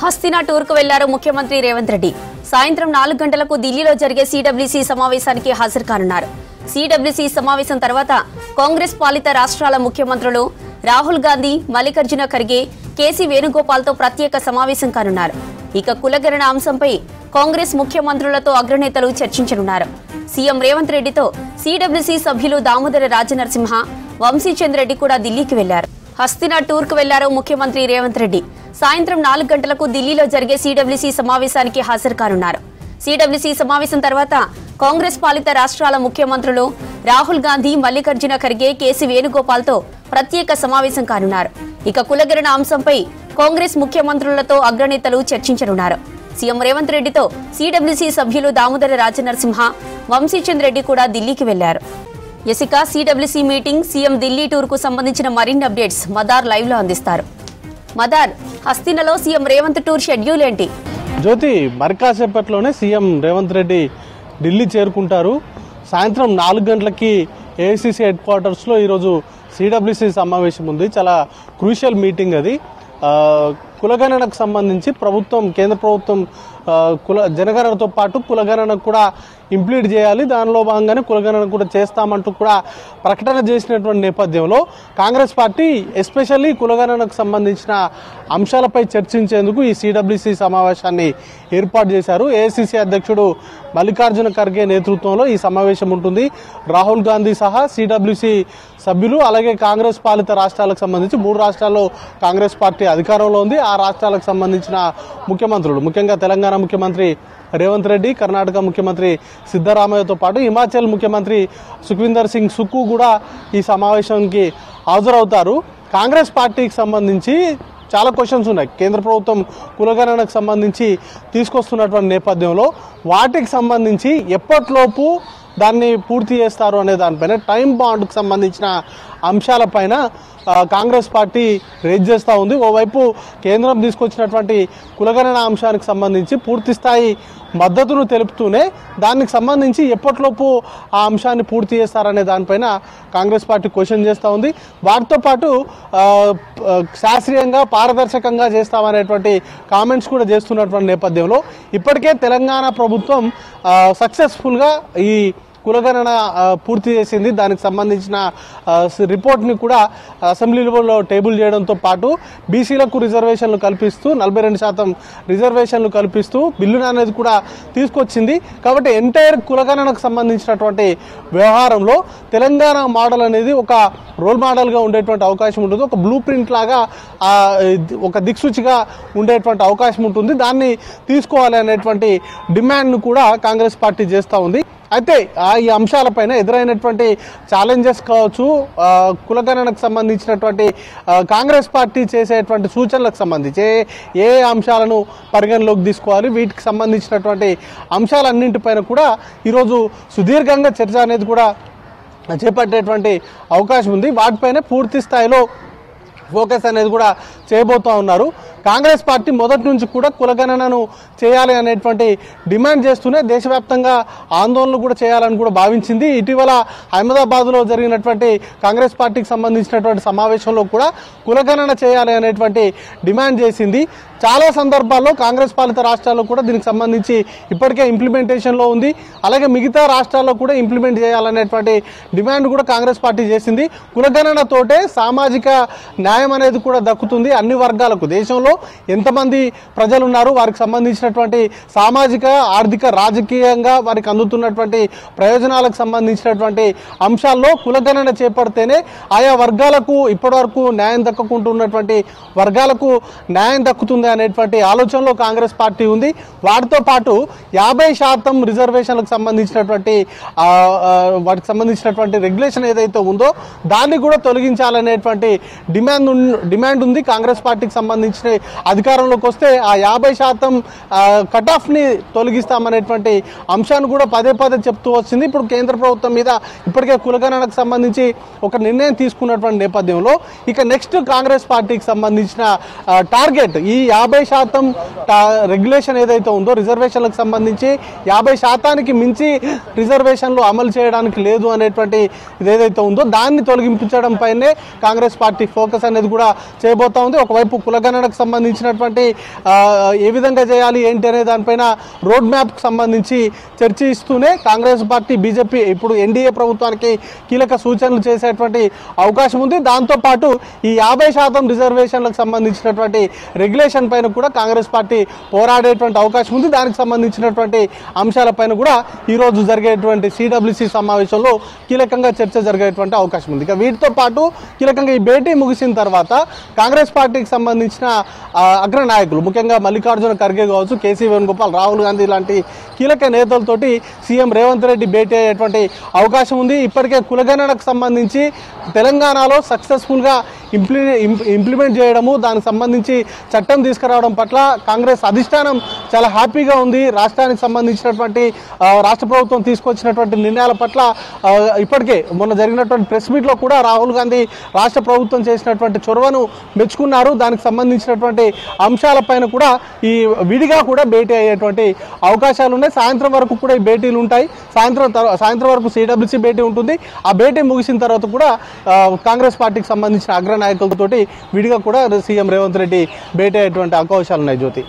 Hastina tour కు వెళ్లారు ముఖ్యమంత్రి రేవంత్ రెడ్డి. సాయంత్రం 4 గంటలకు ఢిల్లీలో జరిగే సిడబ్ల్యూసీ సమావేశానికి హాజరు కానున్నారు. సిడబ్ల్యూసీ సమావేశం తర్వాత కాంగ్రెస్ పాలిత రాష్ట్రాల ముఖ్యమంత్రులు రాహుల్ గాంధీ, మల్లికార్జున ఖర్గే, కేసీ వేణుగోపాల్తో ప్రత్యేక సమావేశం కానున్నారు. ఇక కులగణన అంశంపై కాంగ్రెస్ ముఖ్యమంత్రులతో అగ్రనేతలు చర్చించనున్నారు. సీఎం రేవంత్ రెడ్డితో సిడబ్ల్యూసీ సభ్యులు దామోదర రాజనరసింహ, వంశీచంద్ రెడ్డి కూడా ఢిల్లీకి వెళ్లారు. హస్తినా టూర్ కు వెళ్లారు ముఖ్యమంత్రి రేవంత్ రెడ్డి. సాయంత్రం 4 గంటలకు ఢిల్లీలో జరిగే సిడబ్ల్యూసీ సమావేశానికి హాజరు కానున్నారు. సిడబ్ల్యూసీ సమావేశం తర్వాత కాంగ్రెస్ పాలిత రాష్ట్రాల ముఖ్యమంత్రులు రాహుల్ గాంధీ, మల్లికార్జున ఖర్గే, కేసీ వేణుగోపాల్తో ప్రత్యేక సమావేశం కానున్నారు. ఇక కులగణన అంశంపై కాంగ్రెస్ ముఖ్యమంత్రులతో అగ్రనేతలు చర్చించనున్నారు. సీఎం రేవంత్ రెడ్డితో సిడబ్ల్యూసీ సభ్యులు దామోదర రాజనరసింహ, వంశీచంద్ రెడ్డి కూడా ఢిల్లీకి వెళ్లారు. ఇక CWC meeting, CM Delhi tour కు సంబంధించిన మరిన్ని అప్డేట్స్ మదార్ లైవ్ లో అందిస్తారు. మదార్, హస్తినలో సీఎం రేవంత్ టూర్ షెడ్యూల్ ఏంటి? జ్యోతి, మరి కాసేపట్లోనే సీఎం రేవంత్ రెడ్డి ఢిల్లీ చేరుకుంటారు. సాయంత్రం 4 గంటలకి ఏఐసీసీ హెడ్ క్వార్టర్స్లో ఈరోజు సిడబ్ల్యూసీ సమావేశం ఉంది. చాలా క్రూషియల్ మీటింగ్ అది. కులగణనకు సంబంధించి కేంద్ర ప్రభుత్వం జనగణనతో పాటు కులగణనకు కూడా ఇంప్లీట్ చేయాలి, దానిలో భాగంగానే కులగణన కూడా చేస్తామంటూ కూడా ప్రకటన చేసినటువంటి నేపథ్యంలో కాంగ్రెస్ పార్టీ ఎస్పెషల్లీ కులగణనకు సంబంధించిన అంశాలపై చర్చించేందుకు ఈ సిడబ్ల్యూసీ సమావేశాన్ని ఏర్పాటు చేశారు. ఏఐసీసీ అధ్యక్షుడు మల్లికార్జున ఖర్గే నేతృత్వంలో ఈ సమావేశం ఉంటుంది. రాహుల్ గాంధీ సహా సిడబ్ల్యూసీ సభ్యులు, అలాగే కాంగ్రెస్ పాలిత రాష్ట్రాలకు సంబంధించి 3 రాష్ట్రాల్లో కాంగ్రెస్ పార్టీ అధికారంలో ఉంది. ఆ రాష్ట్రాలకు సంబంధించిన ముఖ్యమంత్రులు, ముఖ్యంగా తెలంగాణ ముఖ్యమంత్రి రేవంత్ రెడ్డి, కర్ణాటక ముఖ్యమంత్రి సిద్ధరామయ్యతో పాటు హిమాచల్ ముఖ్యమంత్రి సుఖ్వీందర్ సింగ్ సుక్కు కూడా ఈ సమావేశానికి హాజరవుతారు. కాంగ్రెస్ పార్టీకి సంబంధించి చాలా క్వశ్చన్స్ ఉన్నాయి. కేంద్ర ప్రభుత్వం కులగణనకు సంబంధించి తీసుకొస్తున్నటువంటి నేపథ్యంలో వాటికి సంబంధించి ఎప్పటిలోపు దాన్ని పూర్తి చేస్తారు అనే దానిపైన, టైం బాండ్కు సంబంధించిన అంశాలపైన కాంగ్రెస్ పార్టీ రేజ్ చేస్తూ ఉంది. ఓవైపు కేంద్రం తీసుకొచ్చినటువంటి కులగణన అంశానికి సంబంధించి పూర్తి స్థాయి మద్దతును తెలుపుతూనే దానికి సంబంధించి ఎప్పటిలోపు ఆ అంశాన్ని పూర్తి చేస్తారనే దానిపైన కాంగ్రెస్ పార్టీ క్వశ్చన్ చేస్తూ ఉంది. వాటితో పాటు శాస్త్రీయంగా, పారదర్శకంగా చేస్తామనేటువంటి కామెంట్స్ కూడా చేస్తున్నటువంటి నేపథ్యంలో ఇప్పటికే తెలంగాణ ప్రభుత్వం సక్సెస్ఫుల్గా ఈ కులగణన పూర్తి చేసింది. దానికి సంబంధించిన రిపోర్ట్ని కూడా అసెంబ్లీలో టేబుల్ చేయడంతో పాటు బీసీలకు రిజర్వేషన్లు కల్పిస్తూ 42% రిజర్వేషన్లు కల్పిస్తూ బిల్లును అనేది కూడా తీసుకొచ్చింది. కాబట్టి ఎంటైర్ కులగణనకు సంబంధించినటువంటి వ్యవహారంలో తెలంగాణ మోడల్ అనేది ఒక రోల్ మోడల్గా ఉండేటువంటి అవకాశం ఉంటుంది. ఒక బ్లూ ప్రింట్ లాగా, ఒక దిక్సూచిగా ఉండేటువంటి అవకాశం ఉంటుంది. దాన్ని తీసుకోవాలి అనేటువంటి డిమాండ్ను కూడా కాంగ్రెస్ పార్టీ చేస్తూ ఉంది. అయితే ఈ అంశాలపైన ఎదురైనటువంటి ఛాలెంజెస్ కావచ్చు, కులగణనకు సంబంధించినటువంటి కాంగ్రెస్ పార్టీ చేసేటువంటి సూచనలకు సంబంధించి ఏ అంశాలను పరిగణలోకి తీసుకోవాలి, వీటికి సంబంధించినటువంటి అంశాలన్నింటిపైన కూడా ఈరోజు సుదీర్ఘంగా చర్చ అనేది కూడా చేపట్టేటువంటి అవకాశం ఉంది. వాటిపైన పూర్తి స్థాయిలో ఫోకస్ అనేది కూడా చేయబోతూ ఉన్నారు. కాంగ్రెస్ పార్టీ మొదటి నుంచి కూడా కులగణనను చేయాలి అనేటువంటి డిమాండ్ చేస్తూనే దేశవ్యాప్తంగా ఆందోళనలు కూడా చేయాలని కూడా భావించింది. ఇటీవల అహ్మదాబాద్లో జరిగినటువంటి కాంగ్రెస్ పార్టీకి సంబంధించినటువంటి సమావేశంలో కూడా కులగణన చేయాలి అనేటువంటి డిమాండ్ చేసింది. చాలా సందర్భాల్లో కాంగ్రెస్ పాలిత రాష్ట్రాల్లో కూడా దీనికి సంబంధించి ఇప్పటికే ఇంప్లిమెంటేషన్లో ఉంది. అలాగే మిగతా రాష్ట్రాల్లో కూడా ఇంప్లిమెంట్ చేయాలనేటువంటి డిమాండ్ కూడా కాంగ్రెస్ పార్టీ చేసింది. కులగణనతోటే సామాజిక న్యాయం అనేది కూడా దక్కుతుంది అన్ని వర్గాలకు. దేశంలో ఎంతమంది ప్రజలు ఉన్నారు, వారికి సంబంధించినటువంటి సామాజిక, ఆర్థిక, రాజకీయంగా వారికి అందుతున్నటువంటి ప్రయోజనాలకు సంబంధించినటువంటి అంశాల్లో కులగణన చేపడితేనే ఆయా వర్గాలకు, ఇప్పటివరకు న్యాయం దక్కకుంటున్నటువంటి వర్గాలకు న్యాయం దక్కుతుంది అనేటువంటి ఆలోచనలో కాంగ్రెస్ పార్టీ ఉంది. వాటితో పాటు 50% రిజర్వేషన్లకు సంబంధించినటువంటి రెగ్యులేషన్ ఏదైతే ఉందో దాన్ని కూడా తొలగించాలనేటువంటి డిమాండ్ ఉంది. కాంగ్రెస్ పార్టీకి సంబంధించిన అధికారంలోకి వస్తే ఆ 50% కట్ ఆఫ్ని తొలగిస్తామనేటువంటి అంశాన్ని కూడా పదే చెప్తూ వచ్చింది. ఇప్పుడు కేంద్ర ప్రభుత్వం మీద ఇప్పటికే కులగణనకు సంబంధించి ఒక నిర్ణయం తీసుకున్నటువంటి నేపథ్యంలో ఇక నెక్స్ట్ కాంగ్రెస్ పార్టీకి సంబంధించిన టార్గెట్ ఈ 50% రెగ్యులేషన్ ఏదైతే ఉందో, రిజర్వేషన్లకు సంబంధించి 50%కి మించి రిజర్వేషన్లు అమలు చేయడానికి లేదు అనేటువంటి ఇదేదైతే ఉందో దాన్ని తొలగించడం పైనే కాంగ్రెస్ పార్టీ ఫోకస్ అనేది కూడా చేయబోతా ఉంది. ఉంది. ఒకవైపు కులగణనకు సంబంధించినటువంటి ఏ విధంగా చేయాలి ఏంటి అనే దానిపైన రోడ్ మ్యాప్కి సంబంధించి చర్చిస్తూనే కాంగ్రెస్ పార్టీ, బీజేపీ ఇప్పుడు ఎన్డీఏ ప్రభుత్వానికి కీలక సూచనలు చేసేటువంటి అవకాశం ఉంది. దాంతోపాటు ఈ 50% రిజర్వేషన్లకు సంబంధించినటువంటి రెగ్యులేషన్ పైన కూడా కాంగ్రెస్ పార్టీ పోరాడేటువంటి అవకాశం ఉంది. దానికి సంబంధించినటువంటి అంశాలపైన కూడా ఈరోజు జరిగేటువంటి సిడబ్ల్యూసి సమావేశంలో కీలకంగా చర్చ జరిగేటువంటి అవకాశం ఉంది. ఇక వీటితో పాటు కీలకంగా ఈ భేటీ ముగిసిన తర్వాత కాంగ్రెస్ పార్టీకి సంబంధించిన అగ్ర నాయకులు, ముఖ్యంగా మల్లికార్జున ఖర్గే కావచ్చు, కేసీ వేణుగోపాల్, రాహుల్ గాంధీ లాంటి కీలక నేతలతోటి సీఎం రేవంత్ రెడ్డి భేటీ అయ్యేటువంటి అవకాశం ఉంది. ఇప్పటికే కులగణనకు సంబంధించి తెలంగాణలో సక్సెస్ఫుల్గా ఇంప్లిమెంట్ చేయడము, దానికి సంబంధించి చట్టం తీసుకురావడం పట్ల కాంగ్రెస్ అధిష్టానం చాలా హ్యాపీగా ఉంది. రాష్ట్రానికి సంబంధించినటువంటి రాష్ట్ర ప్రభుత్వం తీసుకొచ్చినటువంటి నిర్ణయాల పట్ల ఇప్పటికే మొన్న జరిగినటువంటి ప్రెస్ మీట్లో కూడా రాహుల్ గాంధీ రాష్ట్ర ప్రభుత్వం చేసినటువంటి చొరవను మెచ్చుకున్నారు. దానికి సంబంధించినటువంటి అంశాలపైన కూడా ఈ విడిగా కూడా భేటీ అయ్యేటువంటి అవకాశాలు ఉన్నాయి. సాయంత్రం వరకు కూడా ఈ భేటీలు ఉంటాయి. సాయంత్రం వరకు సిడబ్ల్యూసీ భేటీ ఉంటుంది. ఆ భేటీ ముగిసిన తర్వాత కూడా కాంగ్రెస్ పార్టీకి సంబంధించిన అగ్ర నాయకులతోటి విడిగా కూడా సీఎం రేవంత్ రెడ్డి భేటీ అయ్యేటువంటి అవకాశాలు ఉన్నాయి. జ్యోతి.